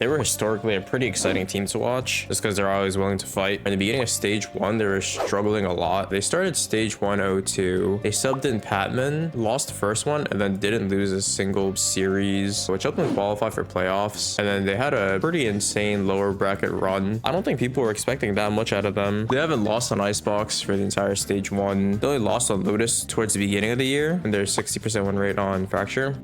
They were historically a pretty exciting team to watch just because they're always willing to fight. In the beginning of stage 1, they were struggling a lot. They started stage 102. They subbed in Patman, lost the first one, and then didn't lose a single series, which helped them qualify for playoffs. And then they had a pretty insane lower bracket run. I don't think people were expecting that much out of them. They haven't lost on Icebox for the entire stage 1. They only lost on Lotus towards the beginning of the year, and their 60% win rate on Fracture.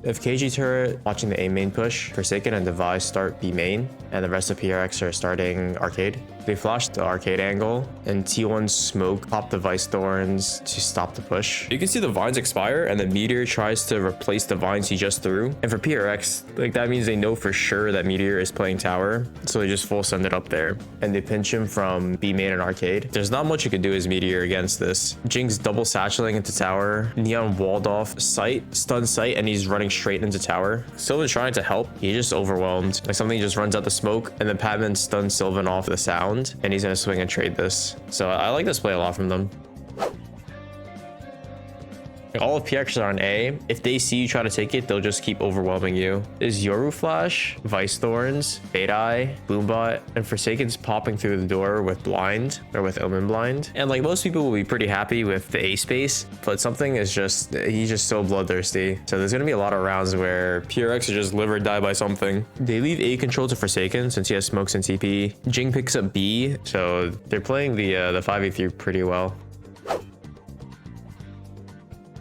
If KG Turret watching the A main push, Forsaken and Device start B main, and the rest of PRX are starting Arcade. They flashed the Arcade angle, and T1 smoke popped the Vice Thorns to stop the push. You can see the Vines expire, and the Meteor tries to replace the Vines he just threw. And for PRX, like that means they know for sure that Meteor is playing Tower, so they just full send it up there. And they pinch him from B main and Arcade. There's not much you could do as Meteor against this. Jinx double satchelating into Tower, Neon walled off sight, stun sight, and he's running straight into Tower. Sylvan trying to help, he's just overwhelmed. Like something just runs out the smoke, and then Patman stuns Sylvan off the sound, and he's gonna swing and trade this. So I like this play a lot from them. All of PRX are on A. If they see you try to take it, they'll just keep overwhelming you. Is Yoru Flash, Vice Thorns, Fade Eye, Boombot, and Forsaken's popping through the door with Blind, or with Omen Blind. And like most people will be pretty happy with the A space, but something is just, he's just so bloodthirsty. So there's gonna be a lot of rounds where PRX are just live or die by something. They leave A control to Forsaken since he has smokes and TP. Jing picks up B, so they're playing the 5v3 pretty well.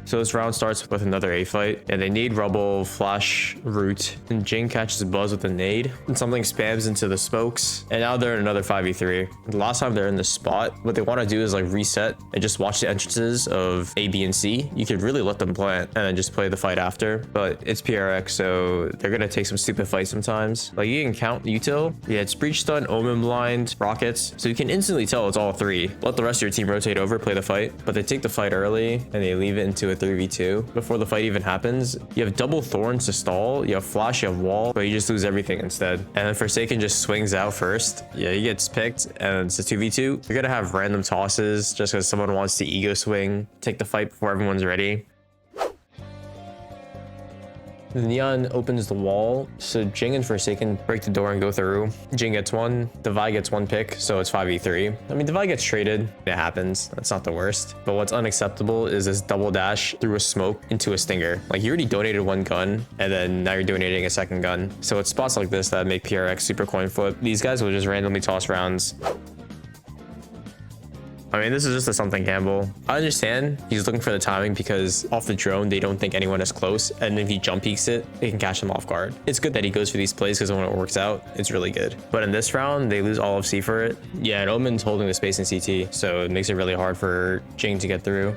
So this round starts with another A fight, and they nade Rubble, flash Root, and Jing catches Buzz with a nade, and something spams into the smokes, and now they're in another 5v3. The last time they're in this spot, what they want to do is like reset and just watch the entrances of A, B, and C. You could really let them plant and then just play the fight after, but it's PRX, so they're gonna take some stupid fights sometimes. Like you can count util, yeah, it's Breach Stun, Omen Blind, Rockets, so you can instantly tell it's all three. Let the rest of your team rotate over, play the fight, but they take the fight early and they leave it into a 3v2 before the fight even happens. You have double Thorns to stall, you have Flash, you have Wall, but you just lose everything instead. And then Forsaken just swings out first. Yeah, he gets picked and it's a 2v2. You're gonna have random tosses just because someone wants to ego swing, take the fight before everyone's ready. The Neon opens the wall, so Jing and Forsaken break the door and go through. Jing gets one, Devi gets one pick, so it's 5v3. I mean, Devi gets traded. It happens. That's not the worst. But what's unacceptable is this double dash through a smoke into a stinger. Like, you already donated one gun, and then now you're donating a second gun. So it's spots like this that make PRX super coin flip. These guys will just randomly toss rounds. I mean, this is just a something gamble. I understand he's looking for the timing because off the drone, they don't think anyone is close. And if he jump peeks it, they can catch him off guard. It's good that he goes for these plays because when it works out, it's really good. But in this round, they lose all of C for it. Yeah, and Omen's holding the space in CT, so it makes it really hard for Jing to get through.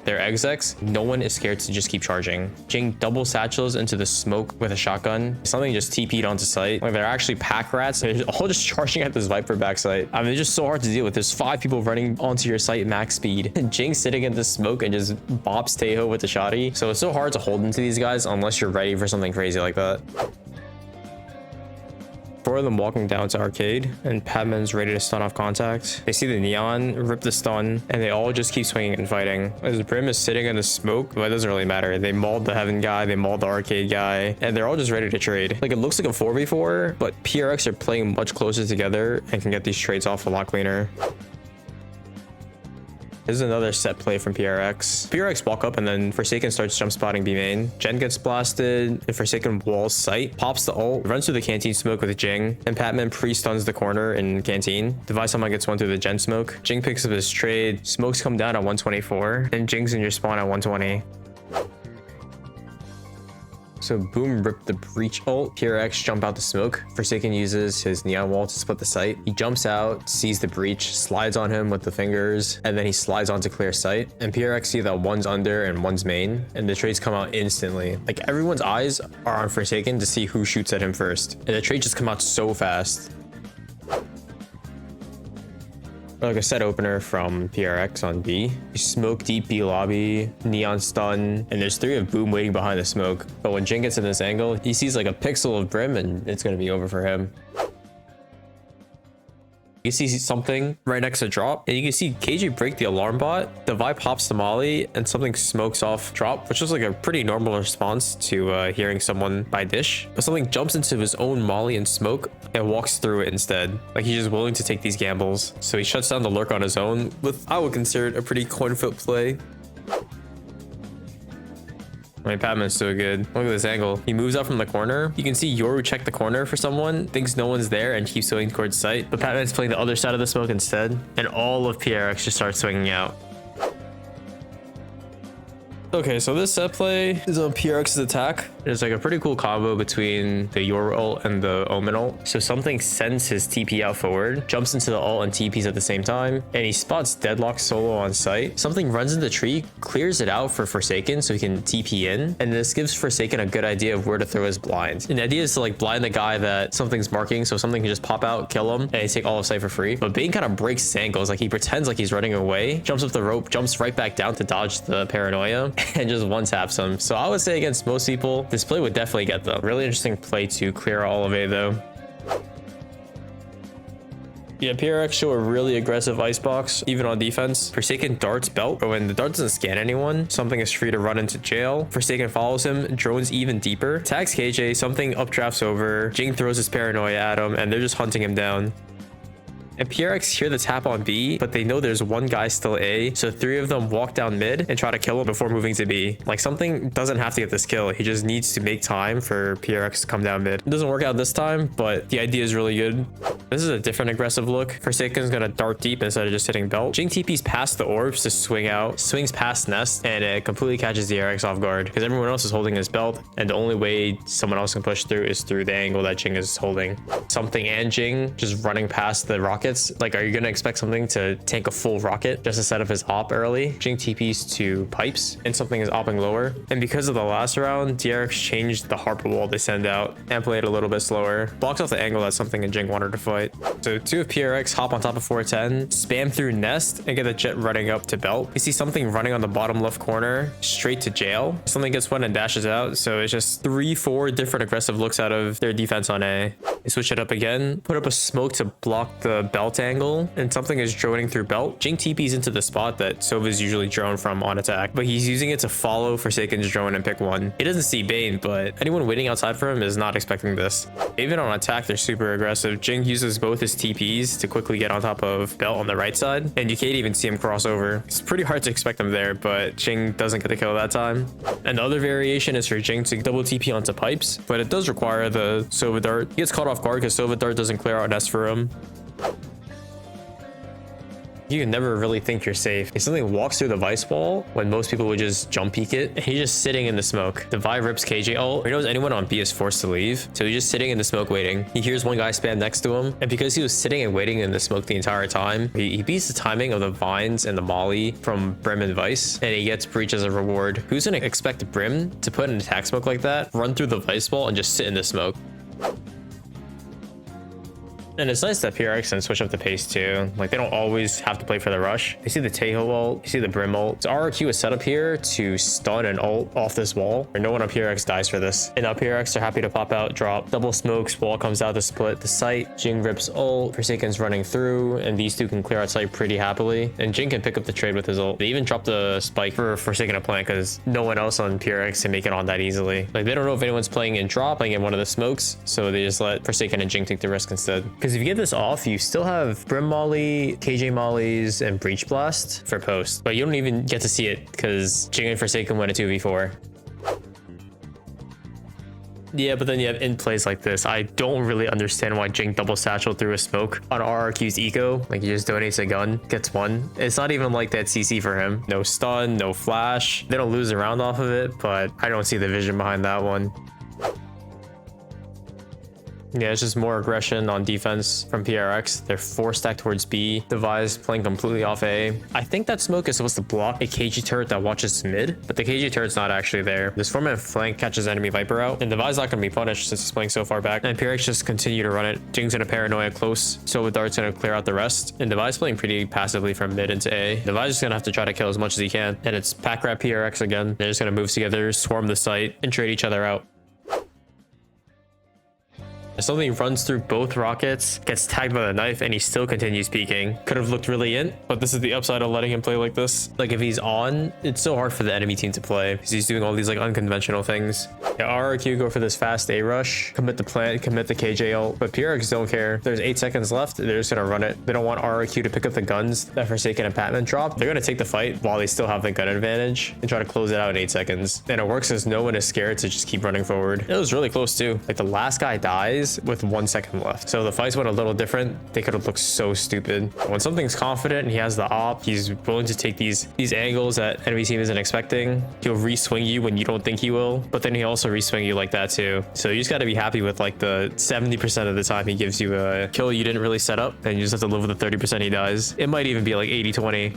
Their execs, no one is scared to just keep charging. Jing double satchels into the smoke with a shotgun. Something just TP'd onto site. Like they're actually pack rats. They're all just charging at this Viper backside. I mean, it's just so hard to deal with. There's 5 people running onto your site max speed. Jing sitting in the smoke and just bops Teho with the shotty. So it's so hard to hold into these guys unless you're ready for something crazy like that. 4 of them walking down to Arcade, and Patman's ready to stun off contact. They see the Neon, rip the stun, and they all just keep swinging and fighting. As Brim is sitting in the smoke, but it doesn't really matter. They mauled the Heaven guy, they mauled the Arcade guy, and they're all just ready to trade. Like, it looks like a 4v4, but PRX are playing much closer together and can get these trades off a lot cleaner. This is another set play from PRX. PRX walk up and then Forsaken starts jump spotting B main. Jen gets blasted and Forsaken walls sight, pops the ult, runs through the canteen smoke with Jing, and Patman pre-stuns the corner in canteen. Device someone gets one through the Gen smoke. Jing picks up his trade, smokes come down at 124, and Jing's in your spawn at 120. So Boom ripped the breach ult. PRX jump out the smoke. Forsaken uses his neon wall to split the site. He jumps out, sees the breach, slides on him with the fingers, and then he slides onto clear sight. And PRX see that one's under and one's main, and the trades come out instantly. Like, everyone's eyes are on Forsaken to see who shoots at him first. And the trades just come out so fast. Like a set opener from PRX on B. You smoke deep B lobby, neon stun, and there's 3 of Boom waiting behind the smoke. But when Jing gets in this angle, he sees like a pixel of Brim and it's gonna be over for him. You see something right next to drop, and you can see KJ break the alarm bot. The Vi pops the molly, and something smokes off drop, which is like a pretty normal response to hearing someone by dish. But something jumps into his own molly and smoke and walks through it instead. Like he's just willing to take these gambles. So he shuts down the lurk on his own with, I would consider it a pretty Coinflip play. I mean, Patman's so good. Look at this angle. He moves out from the corner. You can see Yoru check the corner for someone, thinks no one's there, and keeps swinging towards sight. But Patman's playing the other side of the smoke instead, and all of PRX just starts swinging out. Okay, so this set play is on PRX's attack. There's like a pretty cool combo between the Yoru ult and the Omen ult. So something sends his TP out forward, jumps into the ult and TPs at the same time, and he spots Deadlock solo on site. Something runs in the tree, clears it out for Forsaken so he can TP in, and this gives Forsaken a good idea of where to throw his blind. And the idea is to like blind the guy that something's marking, so something can just pop out, kill him, and they take all of sight for free. But Bane kind of breaks his angles, like he pretends like he's running away, jumps up the rope, jumps right back down to dodge the paranoia, and just one taps him. So I would say against most people, this play would definitely get them. Really interesting play to clear all of A though. Yeah, PRX show a really aggressive Icebox, even on defense. Forsaken darts belt, but when the dart doesn't scan anyone, something is free to run into jail. Forsaken follows him, drones even deeper. Tags KJ, something updrafts over. Jing throws his paranoia at him, and they're just hunting him down. And PRX hear the tap on B, but they know there's one guy still A, so 3 of them walk down mid and try to kill him before moving to B. Like something doesn't have to get this kill, he just needs to make time for PRX to come down mid. It doesn't work out this time, but the idea is really good. This is a different aggressive look. Forsaken's gonna dart deep instead of just hitting belt. Jing TP's past the orbs to swing out, swings past nest, and it completely catches the RX off guard because everyone else is holding his belt, and the only way someone else can push through is through the angle that Jing is holding. Something and Jing just running past the rockets. Like, are you gonna expect something to tank a full rocket just to set up his op early? Jing TPs to pipes, and something is opping lower. And because of the last round, DRX changed the Harper wall they send out and played a little bit slower. Blocks off the angle that something and Jing wanted to fight. So 2 of PRX hop on top of 410, spam through nest, and get the jet running up to belt. You see something running on the bottom left corner, straight to jail. Something gets one and dashes out, so it's just 3-4 different aggressive looks out of their defense on A. They switch it up again, put up a smoke to block the belt angle, and something is droning through belt. Jing TP's into the spot that Sova's usually drone from on attack, but he's using it to follow Forsaken's drone and pick one. He doesn't see Bane, but anyone waiting outside for him is not expecting this. Even on attack, they're super aggressive. Jing uses both his TPs to quickly get on top of belt on the right side, and you can't even see him cross over. It's pretty hard to expect him there, but Jing doesn't get the kill that time. And the other variation is for Jing to double TP onto pipes, but it does require the Sova dart. He gets caught off guard because Sova dart doesn't clear out nest for him. You can never really think you're safe. If something walks through the vice wall when most people would just jump peek it, and he's just sitting in the smoke. The Vi rips KJ ult. He knows anyone on B is forced to leave, so he's just sitting in the smoke waiting. He hears one guy spam next to him, and because he was sitting and waiting in the smoke the entire time, he beats the timing of the vines and the molly from Brim and Vice, and he gets breach as a reward. Who's gonna expect Brim to put an attack smoke like that, run through the vice wall, and just sit in the smoke? And it's nice that PRX can switch up the pace too. Like, they don't always have to play for the rush. You see the Taeho ult, you see the Brim ult. So RRQ is set up here to stun and ult off this wall. No one on PRX dies for this. And now PRX are happy to pop out, drop double smokes, wall comes out to split the site. Jing rips ult, Forsaken's running through, and these two can clear out site pretty happily. And Jing can pick up the trade with his ult. They even drop the spike for Forsaken to plant because no one else on PRX can make it on that easily. Like, they don't know if anyone's playing in drop, playing in one of the smokes, so they just let Forsaken and Jing take the risk instead. Because if you get this off, you still have Brim Molly, KJ Mollies, and Breach Blast for post, but you don't even get to see it because Jing and Forsaken win a 2v4. Yeah, but then you have in plays like this. I don't really understand why Jing double satchel through a smoke on RRQ's eco. Like, he just donates a gun, gets one. It's not even like that CC for him. No stun, no flash. They don't lose a round off of it, but I don't see the vision behind that one. Yeah, it's just more aggression on defense from PRX. They're 4 stacked towards B. Device playing completely off A. I think that smoke is supposed to block a KG turret that watches mid, but the KG turret's not actually there. This 4-man flank catches enemy Viper out, and Device not going to be punished since he's playing so far back. And PRX just continue to run it. Jing's gonna paranoia close, so with Dart's gonna clear out the rest. And Device playing pretty passively from mid into A. Device is gonna have to try to kill as much as he can. And it's pack rat PRX again. They're just gonna move together, swarm the site, and trade each other out. Something runs through both rockets, gets tagged by the knife, and he still continues peeking. Could have looked really in, but this is the upside of letting him play like this. Like if he's on, it's so hard for the enemy team to play because he's doing all these like unconventional things. Yeah, RRQ go for this fast A rush, commit the plant, commit the KJ ult, but PRX don't care. There's 8 seconds left. They're just gonna run it. They don't want RRQ to pick up the guns that Forsaken and Patman drop. They're gonna take the fight while they still have the gun advantage and try to close it out in 8 seconds. And it works as no one is scared to just keep running forward. It was really close too. Like the last guy dies with 1 second left. So the fights went a little different. They could have looked so stupid. When something's confident and he has the op, he's willing to take these angles that enemy team isn't expecting. He'll re-swing you when you don't think he will, but then he also re-swing you like that too. So you just got to be happy with like the 70% of the time he gives you a kill you didn't really set up, and you just have to live with the 30% he dies. It might even be like 80-20.